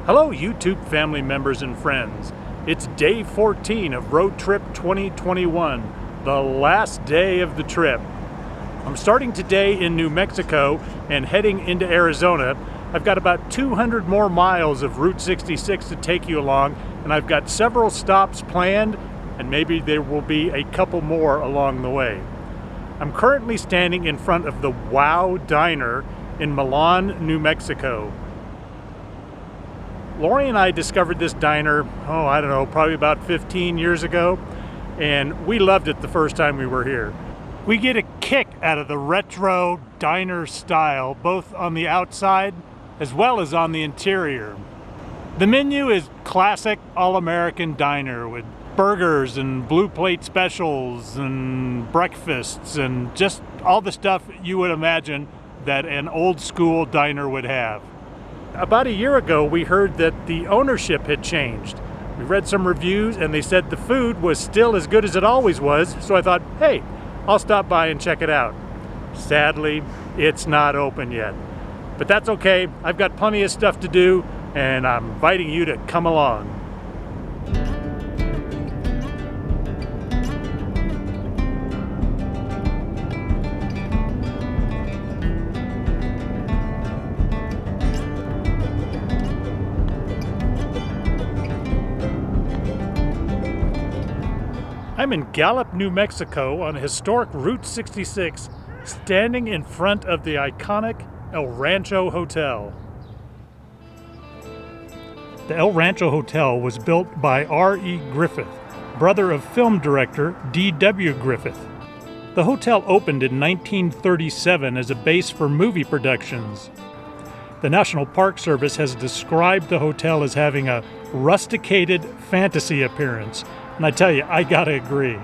Hello YouTube family members and friends. It's day 14 of Road Trip 2021, the last day of the trip. I'm starting today in New Mexico and heading into Arizona. I've got about 200 more miles of Route 66 to take you along, and I've got several stops planned, and maybe there will be a couple more along the way. I'm currently standing in front of the Wow Diner in Milan, New Mexico. Lori and I discovered this diner, probably about 15 years ago, and we loved it the first time we were here. We get a kick out of the retro diner style, both on the outside as well as on the interior. The menu is classic all-American diner with burgers and blue plate specials and breakfasts and just all the stuff you would imagine that an old school diner would have. About a year ago, we heard that the ownership had changed. We read some reviews and they said the food was still as good as it always was, so I thought, hey, I'll stop by and check it out. Sadly, it's not open yet. But that's okay, I've got plenty of stuff to do, and I'm inviting you to come along. I'm in Gallup, New Mexico on historic Route 66, standing in front of the iconic El Rancho Hotel. The El Rancho Hotel was built by R.E. Griffith, brother of film director D.W. Griffith. The hotel opened in 1937 as a base for movie productions. The National Park Service has described the hotel as having a rusticated fantasy appearance. And I tell you, I gotta agree.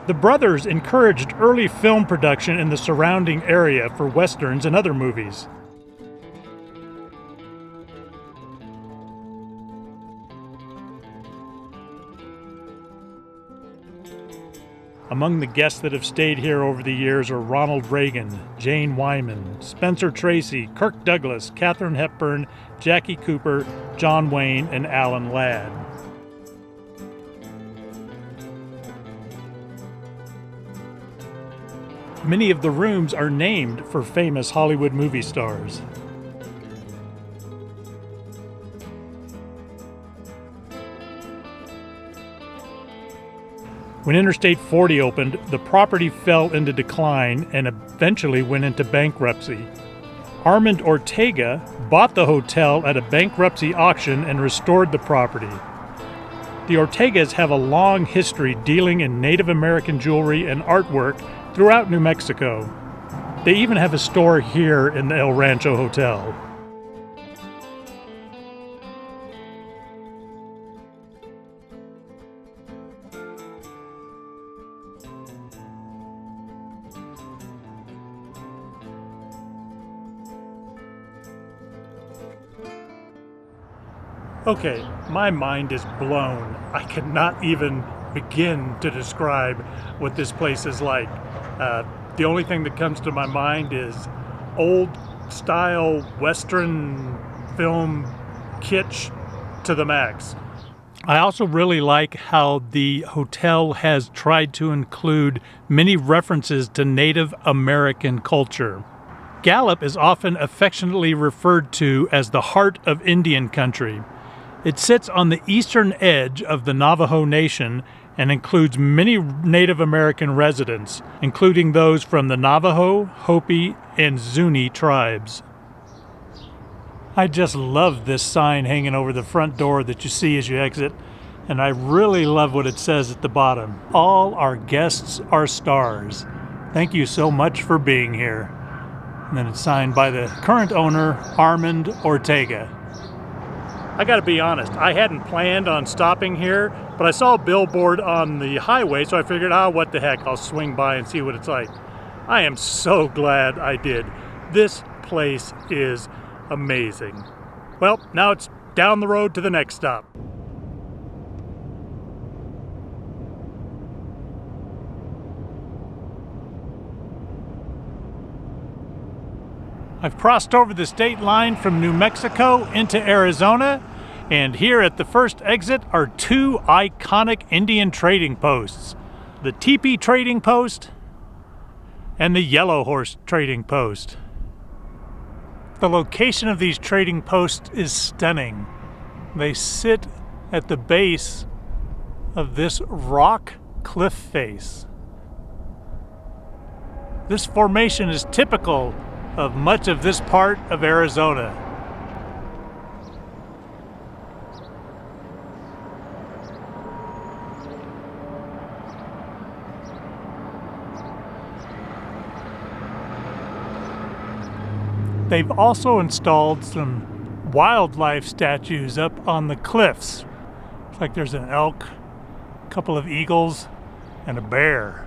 The brothers encouraged early film production in the surrounding area for westerns and other movies. Among the guests that have stayed here over the years are Ronald Reagan, Jane Wyman, Spencer Tracy, Kirk Douglas, Katharine Hepburn, Jackie Cooper, John Wayne, and Alan Ladd. Many of the rooms are named for famous Hollywood movie stars. When Interstate 40 opened, the property fell into decline and eventually went into bankruptcy. Armand Ortega bought the hotel at a bankruptcy auction and restored the property. The Ortegas have a long history dealing in Native American jewelry and artwork throughout New Mexico. They even have a store here in the El Rancho Hotel. Okay, my mind is blown. I cannot even begin to describe what this place is like. The only thing that comes to my mind is old style Western film kitsch to the max. I also really like how the hotel has tried to include many references to Native American culture. Gallup is often affectionately referred to as the heart of Indian country. It sits on the eastern edge of the Navajo Nation and includes many Native American residents, including those from the Navajo, Hopi, and Zuni tribes. I just love this sign hanging over the front door that you see as you exit. And I really love what it says at the bottom. All our guests are stars. Thank you so much for being here. And then it's signed by the current owner, Armand Ortega. I gotta be honest, I hadn't planned on stopping here, but I saw a billboard on the highway, so I figured, what the heck, I'll swing by and see what it's like. I am so glad I did. This place is amazing. Well, now it's down the road to the next stop. I've crossed over the state line from New Mexico into Arizona, and here at the first exit are two iconic Indian trading posts. The Teepee Trading Post and the Yellow Horse Trading Post. The location of these trading posts is stunning. They sit at the base of this rock cliff face. This formation is typical of much of this part of Arizona. They've also installed some wildlife statues up on the cliffs. Looks like there's an elk, a couple of eagles, and a bear.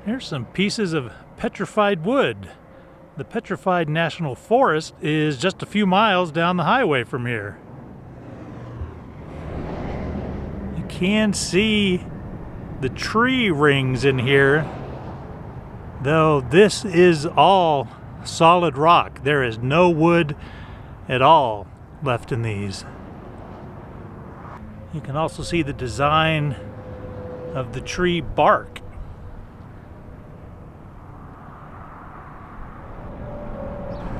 Here's some pieces of petrified wood. The Petrified National Forest is just a few miles down the highway from here. You can see the tree rings in here, though this is all solid rock. There is no wood at all left in these. You can also see the design of the tree bark.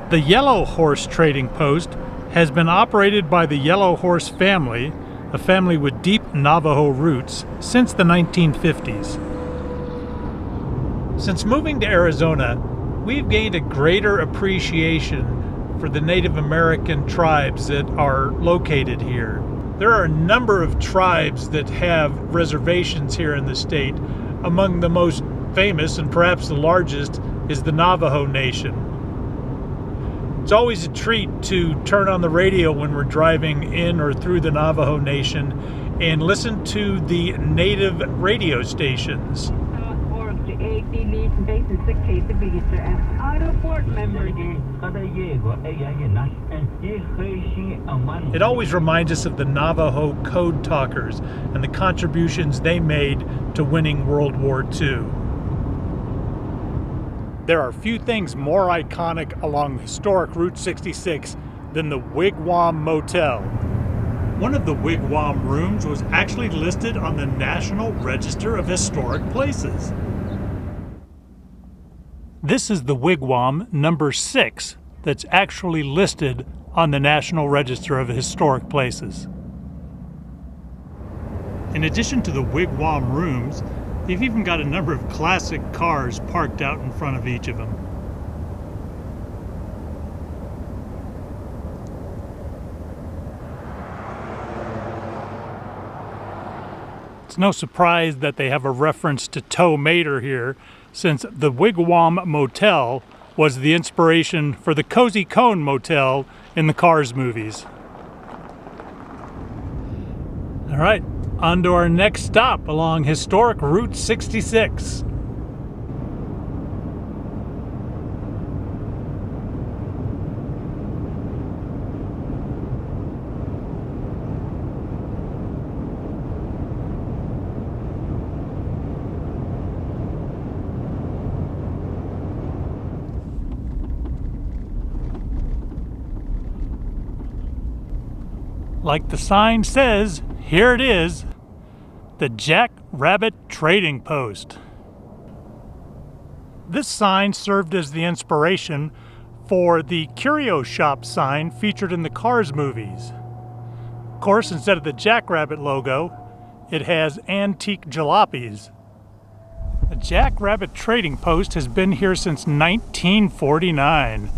The Yellow Horse Trading Post has been operated by the Yellow Horse family, a family with deep Navajo roots, since the 1950s. Since moving to Arizona, we've gained a greater appreciation for the Native American tribes that are located here. There are a number of tribes that have reservations here in the state. Among the most famous, and perhaps the largest, is the Navajo Nation. It's always a treat to turn on the radio when we're driving in or through the Navajo Nation and listen to the native radio stations. It always reminds us of the Navajo code talkers and the contributions they made to winning World War II. There are few things more iconic along historic Route 66 than the Wigwam Motel. One of the Wigwam rooms was actually listed on the National Register of Historic Places. This is the Wigwam number 6 that's actually listed on the National Register of Historic Places. In addition to the Wigwam rooms, they've even got a number of classic cars parked out in front of each of them. It's no surprise that they have a reference to Tow Mater here, since the Wigwam Motel was the inspiration for the Cozy Cone Motel in the Cars movies. All right. On to our next stop along historic Route 66. Like the sign says, here it is, the Jack Rabbit Trading Post. This sign served as the inspiration for the Curio Shop sign featured in the Cars movies. Of course, instead of the Jackrabbit logo, it has antique jalopies. The Jackrabbit Trading Post has been here since 1949.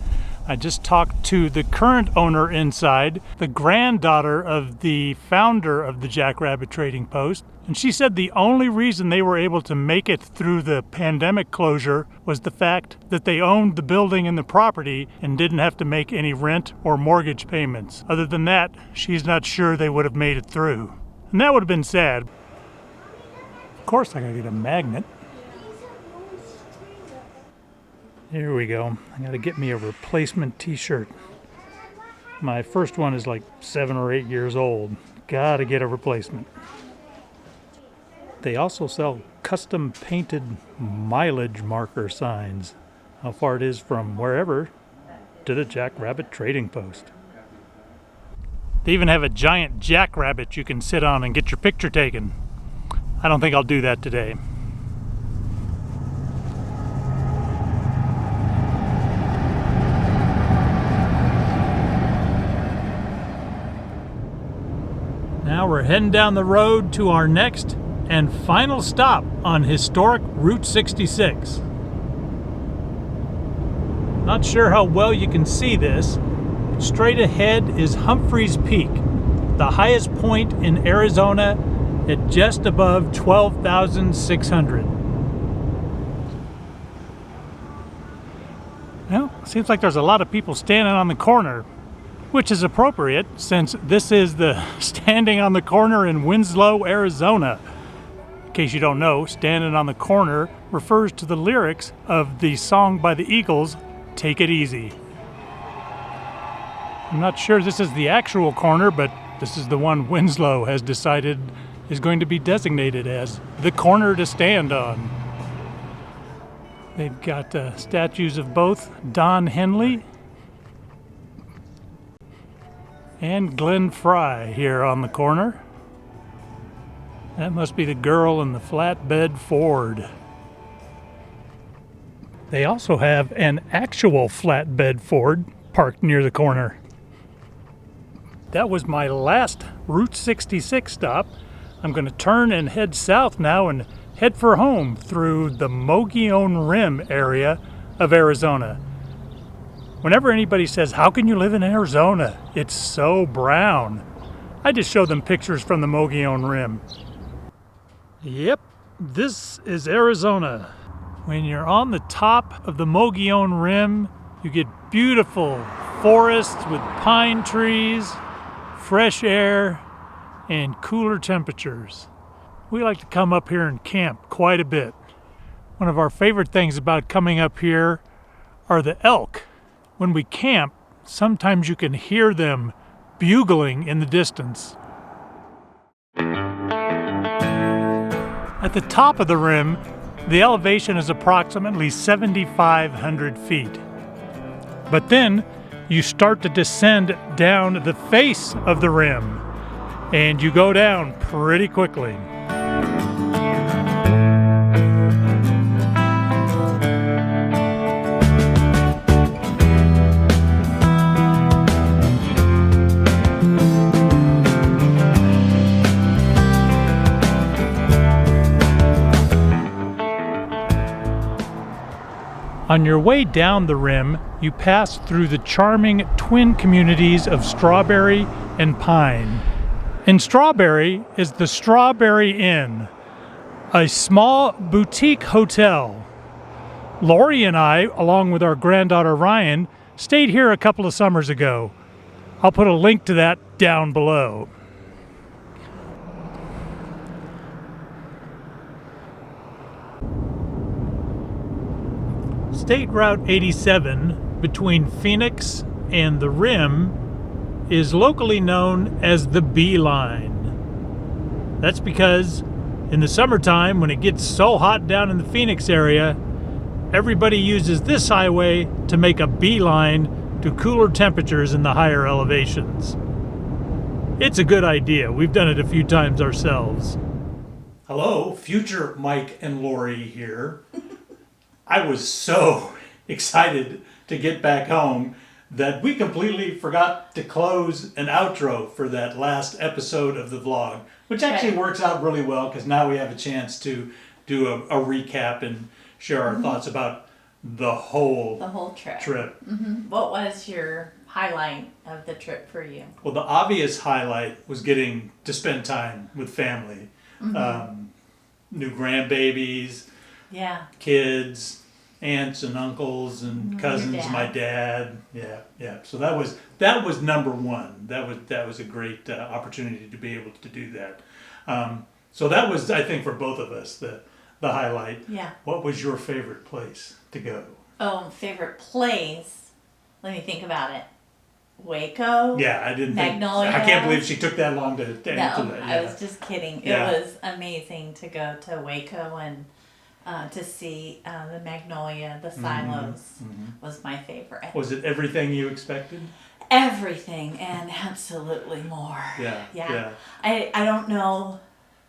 I just talked to the current owner inside, the granddaughter of the founder of the Jackrabbit Trading Post, and she said the only reason they were able to make it through the pandemic closure was the fact that they owned the building and the property and didn't have to make any rent or mortgage payments. Other than that, she's not sure they would have made it through. And that would have been sad. Of course, I gotta get a magnet. Here we go. I gotta get me a replacement t-shirt. My first one is like 7 or 8 years old. Gotta get a replacement. They also sell custom painted mileage marker signs. How far it is from wherever to the Jackrabbit Trading Post. They even have a giant jackrabbit you can sit on and get your picture taken. I don't think I'll do that today. Now we're heading down the road to our next and final stop on historic Route 66. Not sure how well you can see this. Straight ahead is Humphreys Peak, the highest point in Arizona at just above 12,600. Well, seems like there's a lot of people standing on the corner, which is appropriate since this is the Standing on the Corner in Winslow, Arizona. In case you don't know, Standing on the Corner refers to the lyrics of the song by the Eagles, Take It Easy. I'm not sure this is the actual corner, but this is the one Winslow has decided is going to be designated as the corner to stand on. They've got statues of both Don Henley and Glenn Fry here on the corner. That must be the girl in the flatbed Ford. They also have an actual flatbed Ford parked near the corner. That was my last Route 66 stop. I'm going to turn and head south now and head for home through the Mogollon Rim area of Arizona. Whenever anybody says, "How can you live in Arizona? It's so brown," I just show them pictures from the Mogollon Rim. Yep, this is Arizona. When you're on the top of the Mogollon Rim, you get beautiful forests with pine trees, fresh air, and cooler temperatures. We like to come up here and camp quite a bit. One of our favorite things about coming up here are the elk. When we camp, sometimes you can hear them bugling in the distance. At the top of the rim, the elevation is approximately 7,500 feet. But then you start to descend down the face of the rim, and you go down pretty quickly. On your way down the rim, you pass through the charming twin communities of Strawberry and Pine. In Strawberry is the Strawberry Inn, a small boutique hotel. Lori and I, along with our granddaughter Ryan, stayed here a couple of summers ago. I'll put a link to that down below. State Route 87 between Phoenix and the Rim is locally known as the Bee Line. That's because in the summertime, when it gets so hot down in the Phoenix area, everybody uses this highway to make a beeline to cooler temperatures in the higher elevations. It's a good idea. We've done it a few times ourselves. Hello, future Mike and Lori here. I was so excited to get back home that we completely forgot to close an outro for that last episode of the vlog, which actually works out really well because now we have a chance to do a recap and share our thoughts about the whole trip. What was your highlight of the trip for you? Well, the obvious highlight was getting to spend time with family. New grandbabies, kids, aunts and uncles and cousins, my dad. So that was number one. That was a great opportunity to be able to do that. So that was, I think, for both of us the highlight. Yeah. What was your favorite place to go? Oh, favorite place? Let me think about it. Waco. Yeah, I didn't Magnolia. I can't believe she took that long to answer that. No, I was just kidding. It was amazing to go to Waco and to see the Magnolia, the silos was my favorite. Was it everything you expected? Everything and absolutely more. Yeah. I don't know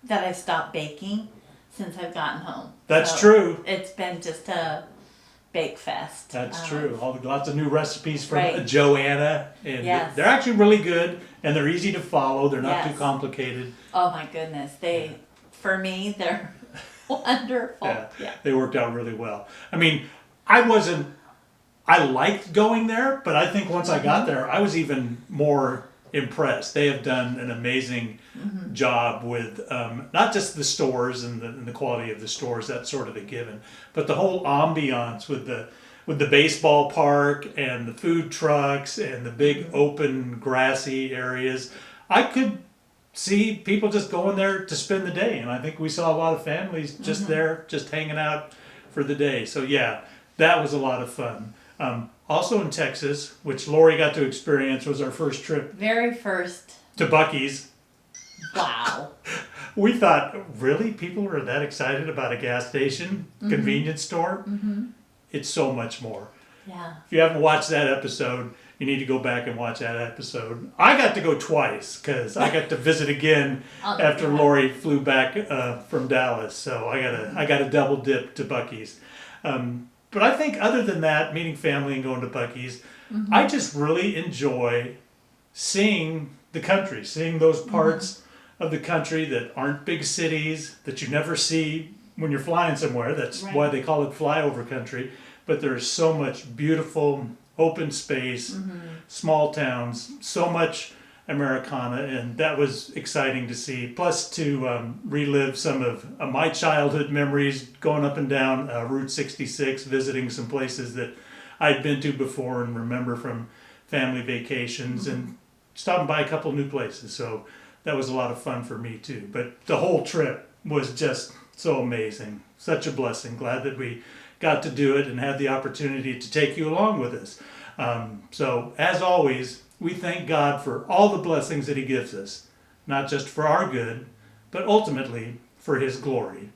that I've stopped baking since I've gotten home. That's true. It's been just a bake fest. That's true. Lots of new recipes from Joanna, and they're actually really good and they're easy to follow. They're not too complicated. Oh my goodness, for me they're wonderful. Yeah, they worked out really well. I mean, I liked going there, but I think once I got there, I was even more impressed. They have done an amazing job with not just the stores and the quality of the stores, that's sort of a given, but the whole ambiance with the baseball park and the food trucks and the big open grassy areas. I could see people just going there to spend the day, and I think we saw a lot of families just there, just hanging out for the day. So yeah, that was a lot of fun. Also in Texas, which Lori got to experience, was our first trip. Very first. To Buc-ee's. Wow. We thought, really? People are that excited about a gas station, convenience store? It's so much more. Yeah. If you haven't watched that episode, you need to go back and watch that episode. I got to go twice because I got to visit again after Lori flew back from Dallas. So I got a double dip to Buc-ee's. But I think other than that, meeting family and going to Buc-ee's, I just really enjoy seeing the country, seeing those parts of the country that aren't big cities, that you never see when you're flying somewhere. That's why they call it flyover country. But there's so much beautiful open space, small towns, so much Americana, and that was exciting to see. Plus to relive some of my childhood memories, going up and down Route 66, visiting some places that I'd been to before and remember from family vacations, and stopping by a couple new places. So that was a lot of fun for me too. But the whole trip was just so amazing. Such a blessing. Glad that we got to do it and had the opportunity to take you along with us. So as always, we thank God for all the blessings that He gives us, not just for our good, but ultimately for His glory.